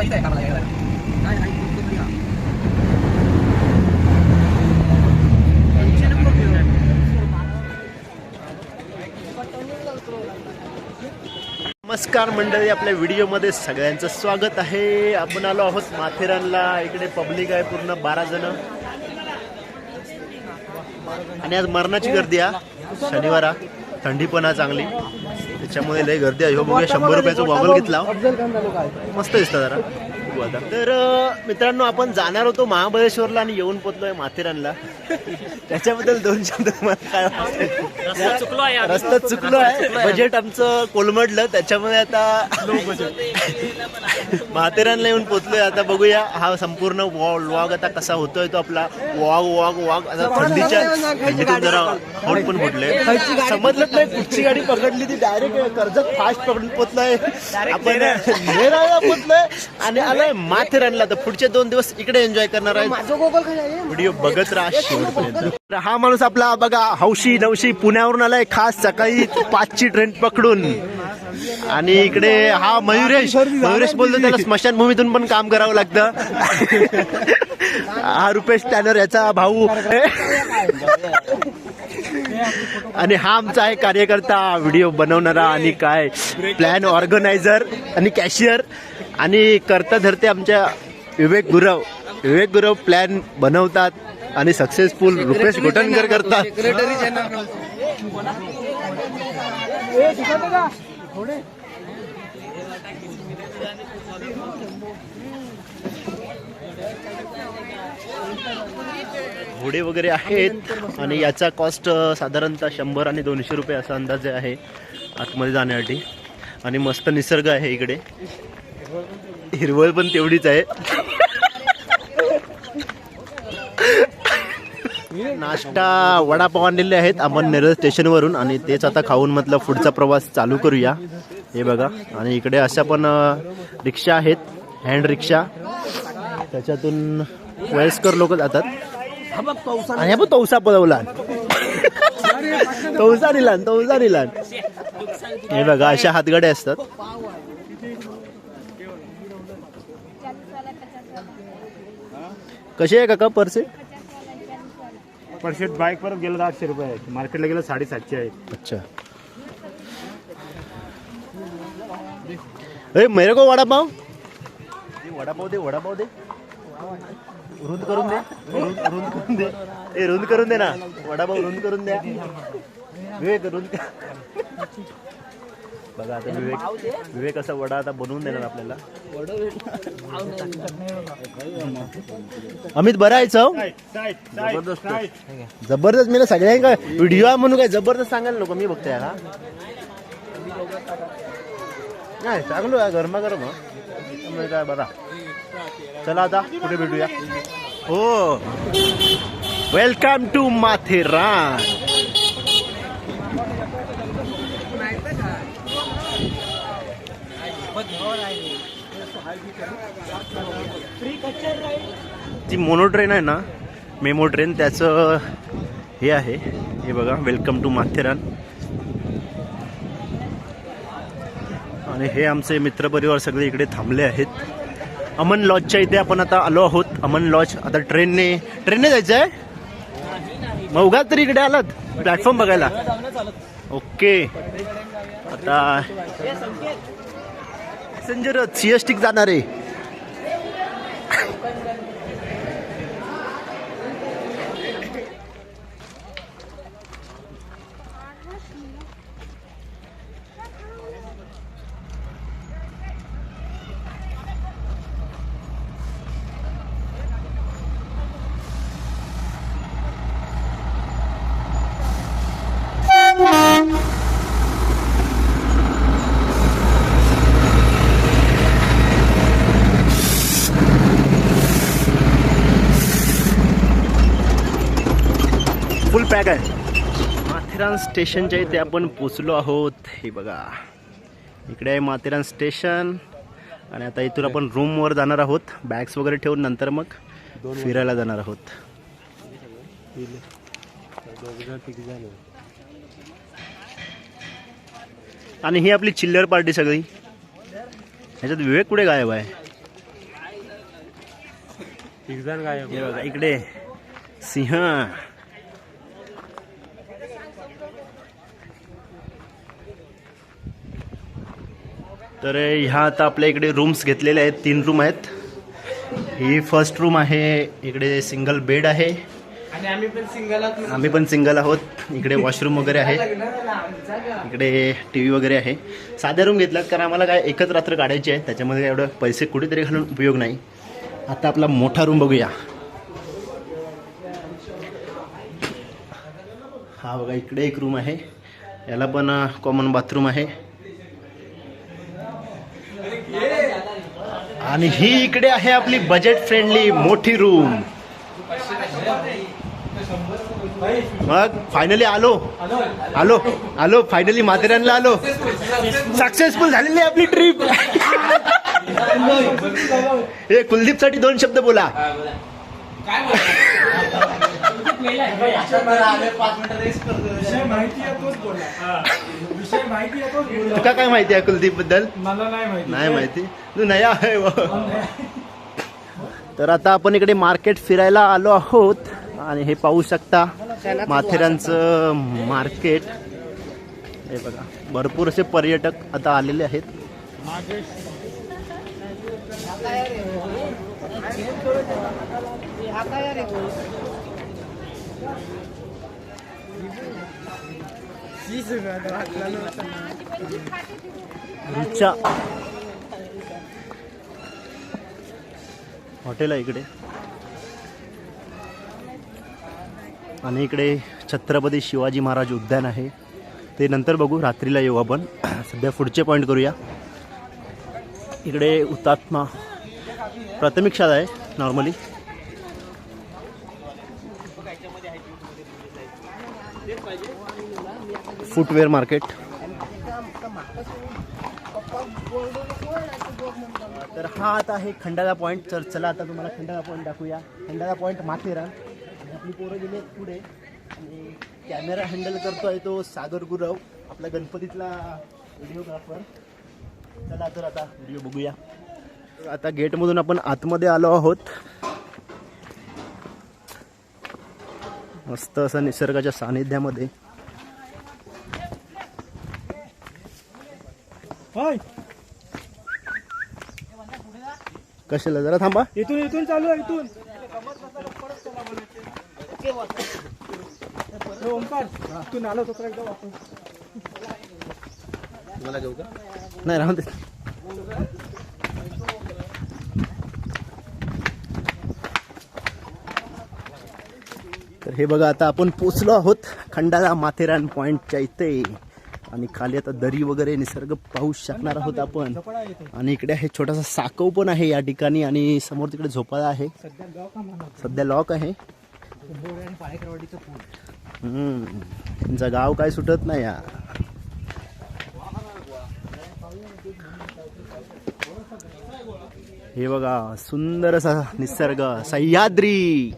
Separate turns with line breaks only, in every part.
नमस्कार मंडळी, आपल्या व्हिडिओमध्ये सगळ्यांचं स्वागत आहे. आपण आलो आहोत माथेरानला. इकडे पब्लिक आहे पूर्ण 12 जण आणि आज मरणाची गर्दी आहे. शनिवार थंडी पण आहे चांगली, त्याच्यामुळे लय गर्दी आहे. बघूया 100 रुपयाचा गॉगल घेतला, मस्त दिसतं जरा. तर मित्रांनो, आपण जाणार होतो महाबळेश्वरला आणि येऊन पोहोचलोय माथेरानला. त्याच्याबद्दल 2 शब्द काय रस्ता चुकलो आहे. बजेट आमचं कोलमडलं, त्याच्यामुळे आता माथेरानला येऊन पोहोचलोय. आता बघूया हा संपूर्ण व्लॉग आता कसा होतोय तो आपला. वॉग आता थंडीतून जरा होट पण फुटले. समजलंच नाही कुठची गाडी पकडली ती. डायरेक्ट कर्जत फास्ट पकडून पोहोचलोय आपण. नेराळा पोहोचलोय आणि आलोय माथेरानला. तर पुढचे 2 दिवस इकडे एन्जॉय करणार आहे. व्हिडिओ बघत राहा शेवटपर्यंत. हा माणूस आपला बघा, हौशी नवशी पुण्यावरून आलाय खास सकाळी 5ची ट्रेन पकडून. आणि इकडे हा मयुरेश बोलतो, त्याला स्मशानभूमीतून पण काम करावं लागतं. हा रुपेश टॅनर याचा भाऊ. आणि हा आमचा आहे कार्यकर्ता, व्हिडिओ बनवणारा आणि काय प्लॅन ऑर्गनायझर आणि कॅशियर. आणि करता धरते आमच्या विवेक गुरव प्लॅन बनवतात आणि सक्सेसफुल रुपेश घोटणकर करतात. घोडे वगैरे आहेत आणि याचा कॉस्ट साधारणतः 100 आणि 200 रुपये असा अंदाजे आहे आतमध्ये जाण्यासाठी. आणि मस्त निसर्ग आहे इकडे, हिरवळ पण तेवढीच आहे. नाश्ता वडापाव आणलेले आहेत आपण नेरळ स्टेशनवरून आणि तेच आता खाऊन म्हटलं पुढचा प्रवास चालू करूया. हे बघा, आणि इकडे अशा पण रिक्षा आहेत, हँड रिक्षा. त्याच्यातून वयस्कर लोक जातात. आणि आपण तौसा पळवला, तौसा निलान. हे बघा, अशा हातगाड्या असतात. कसे आहे काका परसेट?
बाईक परत गेलं 800 रुपये आहे, मार्केटला गेलं 750 आहे.
अच्छा. मेरे को वडापाव दे. रुंद करून दे ना वडापाव. रुंद करून द्या विवेक. बघा आता विवेक असा वडा आता बनवून देणार आपल्याला. अमित बरं आहे चव? जबरदस्त. मी सगळ्यांना व्हिडिओ म्हणून काय जबरदस्त सांगायला नको, मी बघतोय हा. नाही चांगलो आहे, गरमागरम काय बघा. चला आता पुढे भेटूया. हो, वेलकम टू माथेरान. ती मोनो ट्रेन आहे ना, मेमो ट्रेन, त्याचं हे आहे. हे बघा, वेलकम टू माथेरान. आणि हे आमचे मित्रपरिवार सगळे इकडे थांबले आहेत. अमन लॉजच्या इथे आपण आता आलो आहोत. अमन लॉज. आता ट्रेनने जायचं आहे. मग उगाच तरी इकडे आलात प्लॅटफॉर्म बघायला. ओके. आता पॅसेंजर सीएसटी जाणार आहे. फुल पॅक आहे. माथेरान स्टेशनच्या इथे आपण पोचलो आहोत. हे बघा, इकडे आहे माथेरान स्टेशन. आणि आता इथून आपण रूमवर जाणार आहोत, बॅग्स वगैरे ठेवून. नंतर मग फिरायला जाणार आहोत. आणि ही आपली चिल्लर पार्टी सगळी. ह्याच्यात विवेक कुठे गायब आहे?
एकजण काय
हे बघा इकडे सिंह. तर ह्या आता आपल्या इकडे रूम्स घेतलेले आहेत, 3 रूम आहेत. ही फर्स्ट रूम आहे, इकडे सिंगल बेड आहे
आणि आम्ही
पण सिंगल आहोत. इकडे वॉशरूम वगैरे आहे, इकडे टी व्ही वगैरे आहे. साध्या रूम घेतल्यात कारण आम्हाला काय एकच रात्र काढायची आहे, त्याच्यामध्ये एवढं पैसे कुठेतरी घालून उपयोग नाही. आता आपला मोठा रूम बघूया. हा बघा इकडे एक रूम आहे, याला पण कॉमन बाथरूम आहे. आणि ही इकडे आहे आपली बजेट फ्रेंडली मोठी रूम. मग फायनली आलो फायनली माथेरानला आलो. सक्सेसफुल झालेली आहे आपली ट्रिप. हे कुलदीप साठी 2 शब्द बोला. तुका काय माहिती आहे कुलदीप बद्दल?
मला
नाही माहिती. तू नाही आहे. तर आता आपण इकडे मार्केट फिरायला आलो आहोत आणि हे पाहू शकता माथेरानचं मार्केट. हे बघा भरपूर असे पर्यटक आता आलेले आहेत. रुचा हॉटेल आहे इकडे आणि इकडे छत्रपती शिवाजी महाराज उद्यान आहे. ते नंतर बघू, रात्रीला येऊ आपण. सध्या पुढचे पॉईंट करूया. इकडे हुतात्मा प्राथमिक शाळा आहे नॉर्मली. Footwear market. तर हा आता आहे खंडाळा पॉईंट. तर चला आता तुम्हाला खंडाळा पॉईंट दाखवूया. खंडाळा पॉईंट माथेरान. आपली पोरं गेली आहेत पुढे आणि कॅमेरा हँडल करतोय तो सागर गुरव, आपला गणपतीतला व्हिडिओग्राफर. चला तर आता व्हिडिओ बघूया. आता गेटमधून आपण आतमध्ये आलो आहोत. मस्त असं निसर्गाच्या सानिध्यामध्ये. कशाला जरा थांबा.
इथून चालू आहे. इथून ओंकार तू आलो तो एकदा वापस.
मला घेऊ का? नाही राहून दे. तर हे बघा आता आपण पोचलो आहोत खंडाळा माथेरान पॉईंटच्या इथे. आणि खाली आता दरी वगैरे निसर्ग पाहू शकणार आहोत आपण. आणि इकडे आहे छोटासा साकव पण आहे या ठिकाणी. आणि समोर तिकडे झोपाळा आहे, सध्या लॉक आहे. त्यांचं गाव काय सुटत नाही या. हे बघा सुंदर असा निसर्ग, सह्याद्री.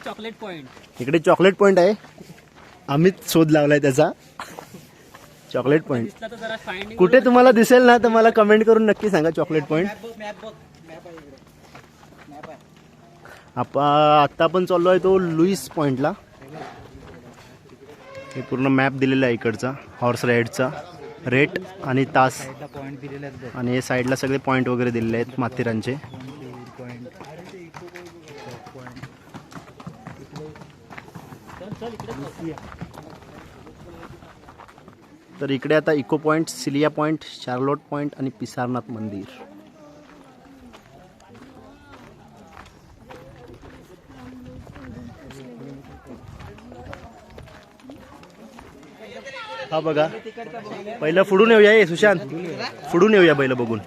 Chocolate point.
इकडे चॉकलेट पॉइंट आहे. आम्हीच शोध लावलाय त्याचा. चॉकलेट पॉइंट कुठे तुम्हाला दिसेल ना तर मला कमेंट करून नक्की सांगा. Chocolate point. आता आपण चाललोय तो लुईस पॉइंटला. हे पूर्ण मॅप दिलेला आहे इकडचा हॉर्स राईडचा, रेट आणि तास. आणि हे साईडला सगळे पॉइंट वगैरे दिलेले आहेत माथेरानचे. तर इकडे आता echo point, cilia point, Charlotte point आणि पिसारनाथ मंदिर. हा बघा पहिलं फुडून येऊया. ये सुशांत फुडून येऊया पहिलं बघून.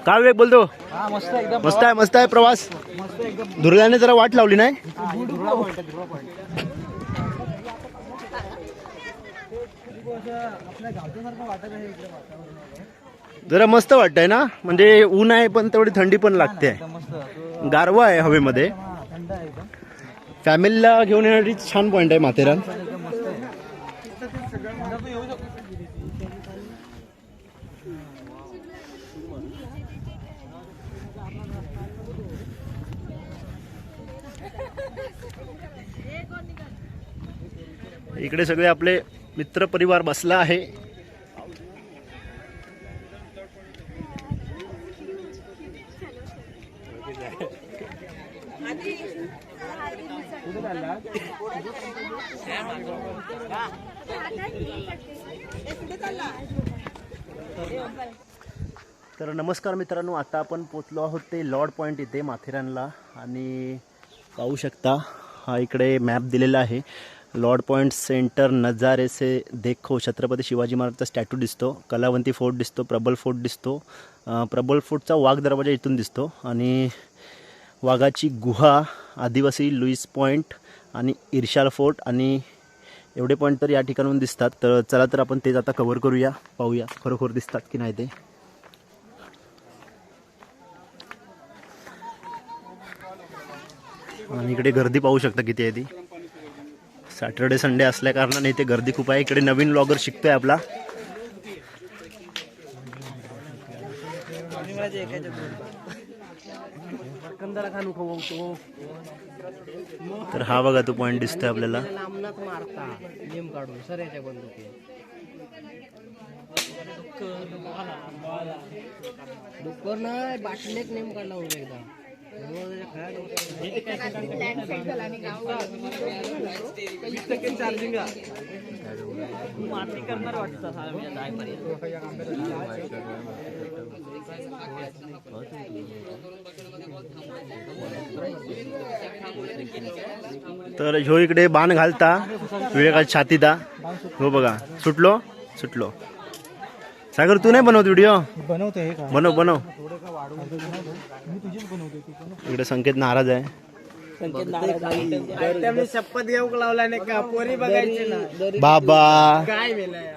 काय वेग बोलतो? मस्त आहे मस्त आहे प्रवास. दुर्गाने जरा वाट लावली नाही. जरा मस्त वाटतंय ना, म्हणजे ऊन आहे पण तेवढी थंडी पण लागते, गारवा आहे हवेमध्ये. फॅमिलीला घेऊन येण्यासाठी छान पॉइंट आहे माथेरान. इकडे सगळे आपले मित्र परिवार बसला आहे. तर नमस्कार मित्रांनो, आता आपण पोचलो आहोत ते लॉर्ड पॉईंट इथे माथेरानला. आणि पाहू शकता हा इकडे मॅप दिलेला आहे. लॉर्ड पॉईंट सेंटर नजारे से देखो. छत्रपती शिवाजी महाराजचा स्टॅच्यू दिसतो, कलावंती फोर्ट दिसतो, प्रबल फोर्ट दिसतो. प्रबल फोर्टचा वाघ दरवाजा इथून दिसतो आणि वाघाची गुहा, आदिवासी लुईस पॉईंट आणि इर्शाल फोर्ट आणि एवढे पॉईंट तर या ठिकाणून दिसतात. तर चला तर आपण तेच आता कव्हर करूया, पाहूया खरोखर दिसतात की नाही ते. आणि इकडे गर्दी पाहू शकता किती आहे ती. सॅटर्डे संडे असल्या कारणाने इथे गर्दी खूप आहे. इकडे नवीन ब्लॉगर शिकतोय आपला. तर हा बघा तो पॉइंट दिसतोय आपल्याला.
बाटलेक नेम काढला एकदा. चार्जिंग करणार वाटतं.
तर ह्यो इकडे बाण घालता विवेकाच्या छातीता. हो बघा, सुटलो सुटलो. सागर तू नाही बनवत व्हिडिओ?
बनवतोय
बनव बनव. इकडे संकेत नाराज आहे.
शपथ घेऊ लावला नाही का, पोरी बघायची ना
बाबा.
काय वेलाय.